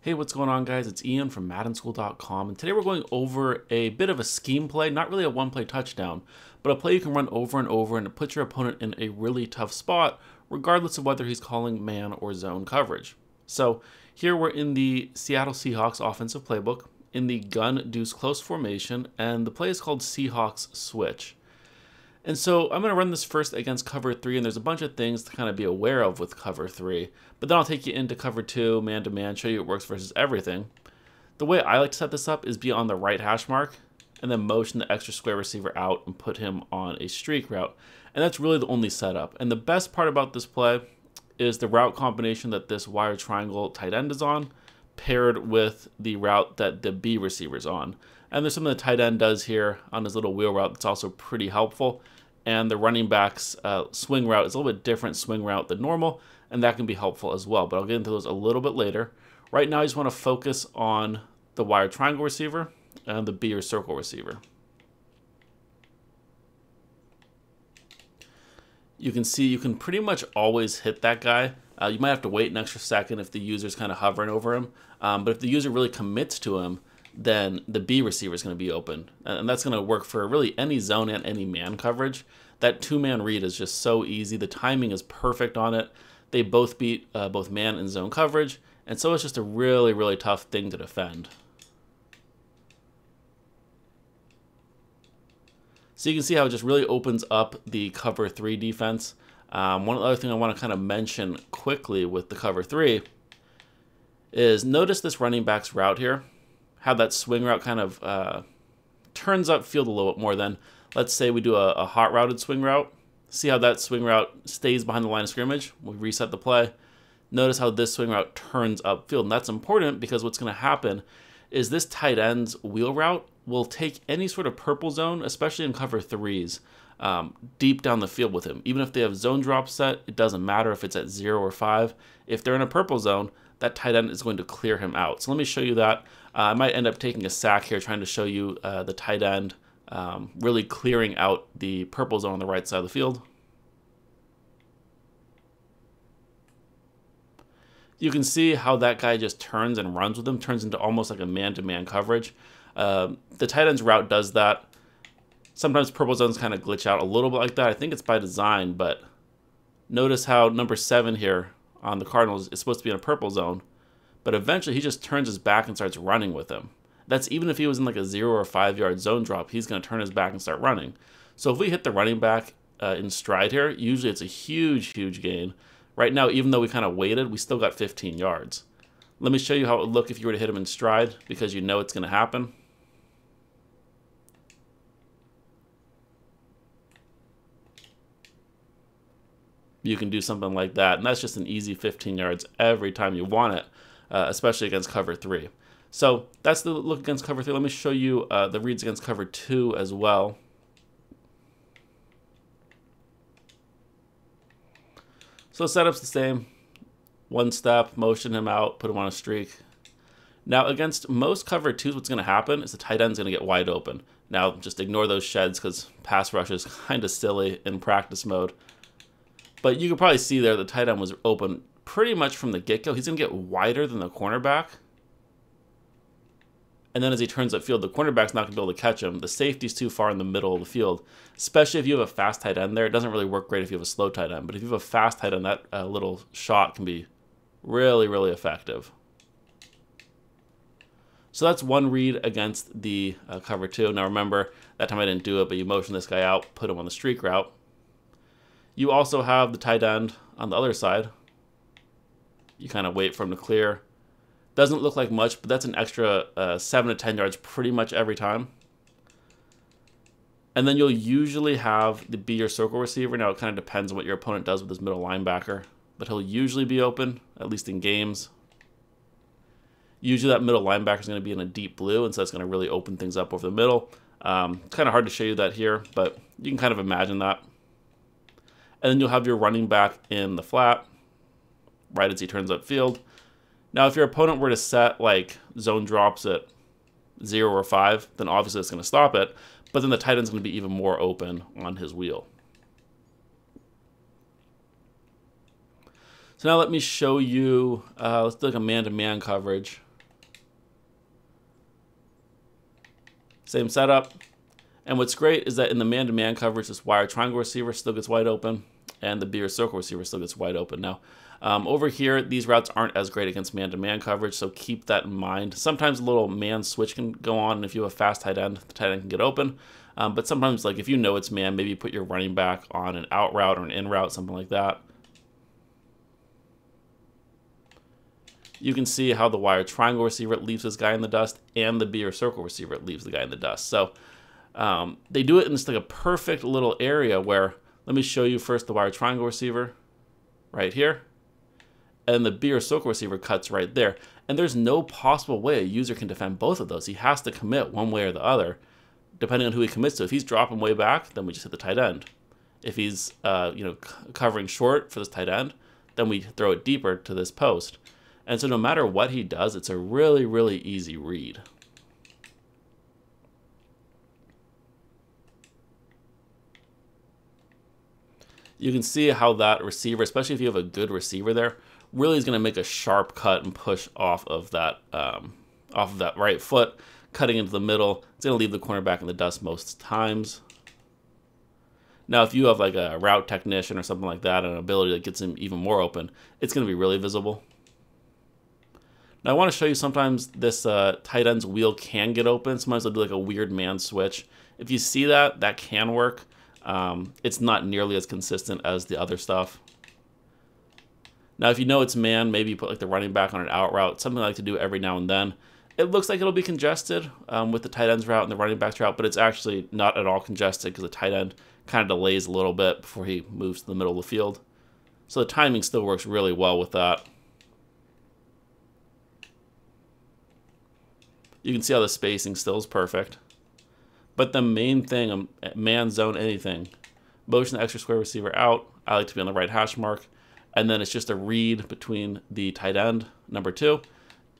Hey, what's going on, guys? It's Ian from MaddenSchool.com, and today we're going over a bit of a scheme play, not really a one-play touchdown, but a play you can run over and over and it puts your opponent in a really tough spot, regardless of whether he's calling man or zone coverage. So here we're in the Seattle Seahawks offensive playbook, in the gun deuce close formation, and the play is called Seahawks switch. And so I'm going to run this first against cover 3, and there's a bunch of things to kind of be aware of with cover 3. But then I'll take you into cover 2, man-to-man, show you it works versus everything. The way I like to set this up is be on the right hash mark, and then motion the extra square receiver out and put him on a streak route. And that's really the only setup. And the best part about this play is the route combination that this wire triangle tight end is on, paired with the route that the B receiver is on. And there's something the tight end does here on his little wheel route that's also pretty helpful. And the running back's swing route is a little bit different swing route than normal, and that can be helpful as well. But I'll get into those a little bit later. Right now, I just want to focus on the wire triangle receiver and the B or circle receiver. You can see you can pretty much always hit that guy. You might have to wait an extra second if the user's kind of hovering over him. But if the user really commits to him, then the B receiver is going to be open. And that's going to work for really any zone and any man coverage. That two-man read is just so easy. The timing is perfect on it. They both beat both man and zone coverage. And so it's just a really, really tough thing to defend. So you can see how it just really opens up the cover 3 defense. One other thing I want to kind of mention quickly with the cover 3 is notice this running back's route here. How that swing route kind of turns up field a little bit more than, let's say we do a hot routed swing route. See how that swing route stays behind the line of scrimmage? We reset the play. Notice how this swing route turns upfield. And that's important because what's going to happen is this tight end's wheel route will take any sort of purple zone, especially in cover 3s, deep down the field with him. Even if they have zone drop set, it doesn't matter if it's at 0 or 5. If they're in a purple zone, that tight end is going to clear him out. So let me show you that. I might end up taking a sack here trying to show you the tight end really clearing out the purple zone on the right side of the field. You can see how that guy just turns and runs with him, turns into almost like a man-to-man coverage. The tight end's route does that. Sometimes purple zones kind of glitch out a little bit like that. I think it's by design, but notice how number 7 here on the Cardinals is supposed to be in a purple zone, but eventually he just turns his back and starts running with him. That's even if he was in like a 0 or 5 yard zone drop, he's going to turn his back and start running. So if we hit the running back in stride here, usually it's a huge, huge gain. Right now, even though we kind of waited, we still got 15 yards. Let me show you how it would look if you were to hit him in stride, because you know it's going to happen. You can do something like that, and that's just an easy 15 yards every time you want it, especially against cover 3. So that's the look against cover 3. Let me show you the reads against cover 2 as well. So the setup's the same. One step, motion him out, put him on a streak. Now against most cover 2s, what's going to happen is the tight end's going to get wide open. Now just ignore those sheds because pass rush is kind of silly in practice mode. But you can probably see there the tight end was open pretty much from the get-go. He's going to get wider than the cornerback. And then as he turns upfield, the cornerback's not going to be able to catch him. The safety's too far in the middle of the field, especially if you have a fast tight end there. It doesn't really work great if you have a slow tight end. But if you have a fast tight end, that little shot can be really, really effective. So that's one read against the cover 2. Now remember, that time I didn't do it, but you motion this guy out, put him on the streak route. You also have the tight end on the other side. You kind of wait for him to clear. Doesn't look like much, but that's an extra 7 to 10 yards pretty much every time. And then you'll usually have the B or circle receiver. Now it kind of depends on what your opponent does with his middle linebacker, but he'll usually be open, at least in games. Usually that middle linebacker is going to be in a deep blue, and so that's going to really open things up over the middle. It's kind of hard to show you that here, but you can kind of imagine that. And then you'll have your running back in the flat, right as he turns upfield. Now, if your opponent were to set like zone drops at 0 or 5, then obviously it's going to stop it. But then the tight end's going to be even more open on his wheel. So now let me show you, let's do like a man-to-man coverage. Same setup. And what's great is that in the man-to-man coverage, this wire triangle receiver still gets wide open, and the B or circle receiver still gets wide open. Now, over here, these routes aren't as great against man-to-man coverage, so keep that in mind. Sometimes a little man switch can go on, and if you have a fast tight end, the tight end can get open. But sometimes, like if you know it's man, maybe put your running back on an out route or an in route, something like that. You can see how the wire triangle receiver leaves this guy in the dust, and the B or circle receiver leaves the guy in the dust. So they do it in just like a perfect little area where, let me show you first the wire triangle receiver right here, and the B or circle receiver cuts right there. And there's no possible way a user can defend both of those. He has to commit one way or the other, depending on who he commits to. If he's dropping way back, then we just hit the tight end. If he's covering short for this tight end, then we throw it deeper to this post. And so no matter what he does, it's a really, really easy read. You can see how that receiver, especially if you have a good receiver there, really is going to make a sharp cut and push off of that right foot, cutting into the middle. It's going to leave the cornerback in the dust most times. Now, if you have like a route technician or something like that, an ability that gets him even more open, it's going to be really visible. Now, I want to show you sometimes this tight end's wheel can get open. Sometimes they'll do like a weird man switch. If you see that, that can work. It's not nearly as consistent as the other stuff. Now, if you know it's man, maybe you put like the running back on an out route, something I like to do every now and then. It looks like it'll be congested with the tight end's route and the running back's route, but it's actually not at all congested because the tight end kind of delays a little bit before he moves to the middle of the field. So the timing still works really well with that. You can see how the spacing still is perfect. But the main thing, man zone anything, motion the extra square receiver out. I like to be on the right hash mark. And then it's just a read between the tight end, number 2,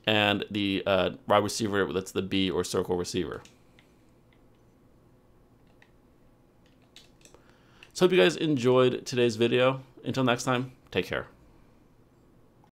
and the wide receiver, that's the B or circle receiver. So hope you guys enjoyed today's video. Until next time, take care.